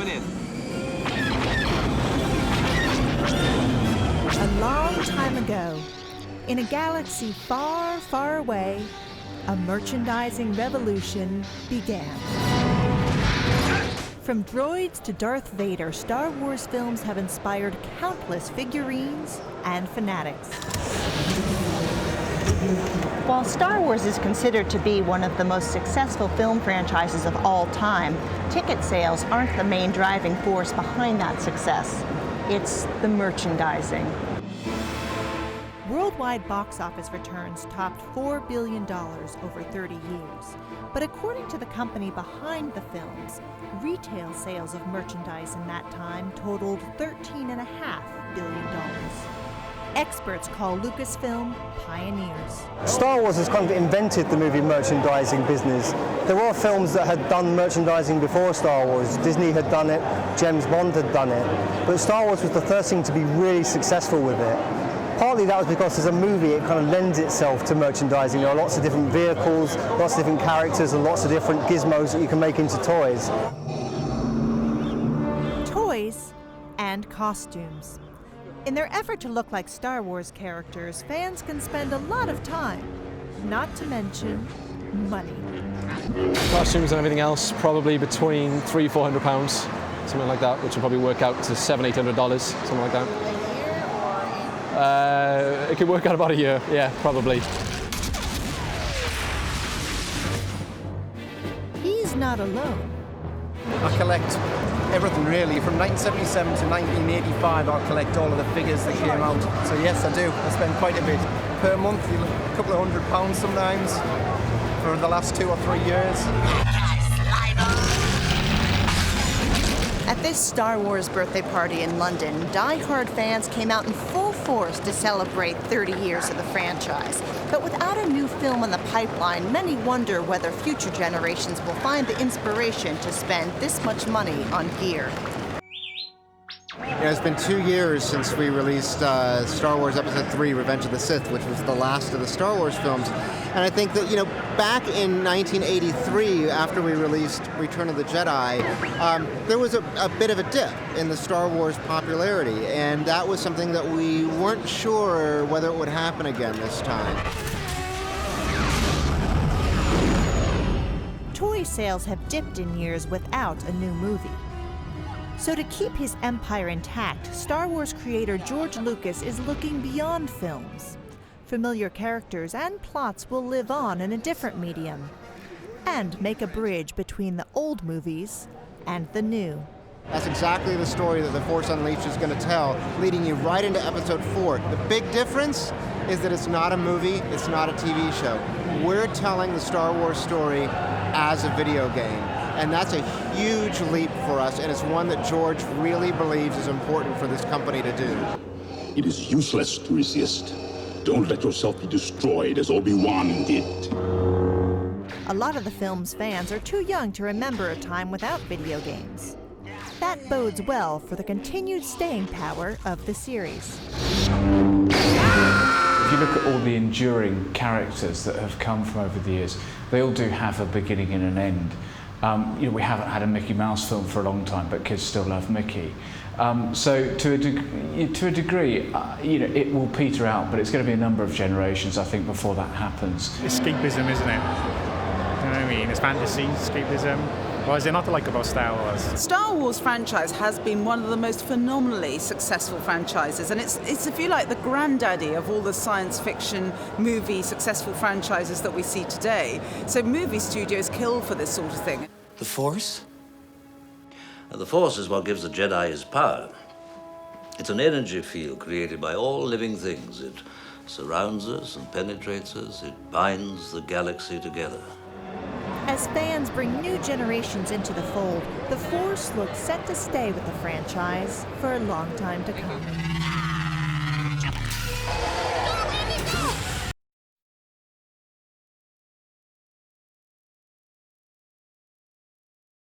coming in. A long time ago, in a galaxy far, far away, a merchandising revolution began. From droids to Darth Vader, Star Wars films have inspired countless figurines and fanatics. While Star Wars is considered to be one of the most successful film franchises of all time, ticket sales aren't the main driving force behind that success. It's the merchandising. Worldwide box office returns topped $4 billion over 30 years. But according to the company behind the films, retail sales of merchandise in that time totaled $13.5 billion. Experts call Lucasfilm pioneers. Star Wars has kind of invented the movie merchandising business. There were films that had done merchandising before Star Wars. Disney had done it, James Bond had done it. But Star Wars was the first thing to be really successful with it. Partly that was because as a movie it kind of lends itself to merchandising. There are lots of different vehicles, lots of different characters and lots of different gizmos that you can make into toys. Toys and costumes. In their effort to look like Star Wars characters, fans can spend a lot of time, not to mention money. Costumes and everything else, probably between £300–400, something like that, which will probably work out to $700–800, something like that. It could work out about a year, yeah, probably. He's not alone. I collect everything really. From 1977 to 1985, I'll collect all of the figures that came out. So yes, I do. I spend quite a bit per month, a couple of £100 sometimes, for the last 2 or 3 years. At this Star Wars birthday party in London, die-hard fans came out in full force to celebrate 30 years of the franchise. But without a new film in the pipeline, many wonder whether future generations will find the inspiration to spend this much money on gear. It's been 2 years since we released Star Wars Episode 3, Revenge of the Sith, which was the last of the Star Wars films. And I think that, back in 1983, after we released Return of the Jedi, there was a bit of a dip in the Star Wars popularity, and that was something that we weren't sure whether it would happen again this time. Toy sales have dipped in years without a new movie. So to keep his empire intact, Star Wars creator George Lucas is looking beyond films. Familiar characters and plots will live on in a different medium and make a bridge between the old movies and the new. That's exactly the story that The Force Unleashed is going to tell, leading you right into Episode 4. The big difference is that it's not a movie, it's not a TV show. We're telling the Star Wars story as a video game. And that's a huge leap for us, and it's one that George really believes is important for this company to do. It is useless to resist. Don't let yourself be destroyed as Obi-Wan did. A lot of the film's fans are too young to remember a time without video games. That bodes well for the continued staying power of the series. If you look at all the enduring characters that have come from over the years, they all do have a beginning and an end. We haven't had a Mickey Mouse film for a long time, but kids still love Mickey. So to a degree, it will peter out, but it's going to be a number of generations, I think, before that happens. Escapism, isn't it? You know what I mean? It's fantasy, escapism. Or is it not like about Star Wars? Star Wars franchise has been one of the most phenomenally successful franchises, and it's if you like, the granddaddy of all the science fiction movie successful franchises that we see today. So movie studios kill for this sort of thing. The Force? The Force is what gives the Jedi his power. It's an energy field created by all living things. It surrounds us and penetrates us. It binds the galaxy together. As fans bring new generations into the fold, the Force looks set to stay with the franchise for a long time to come.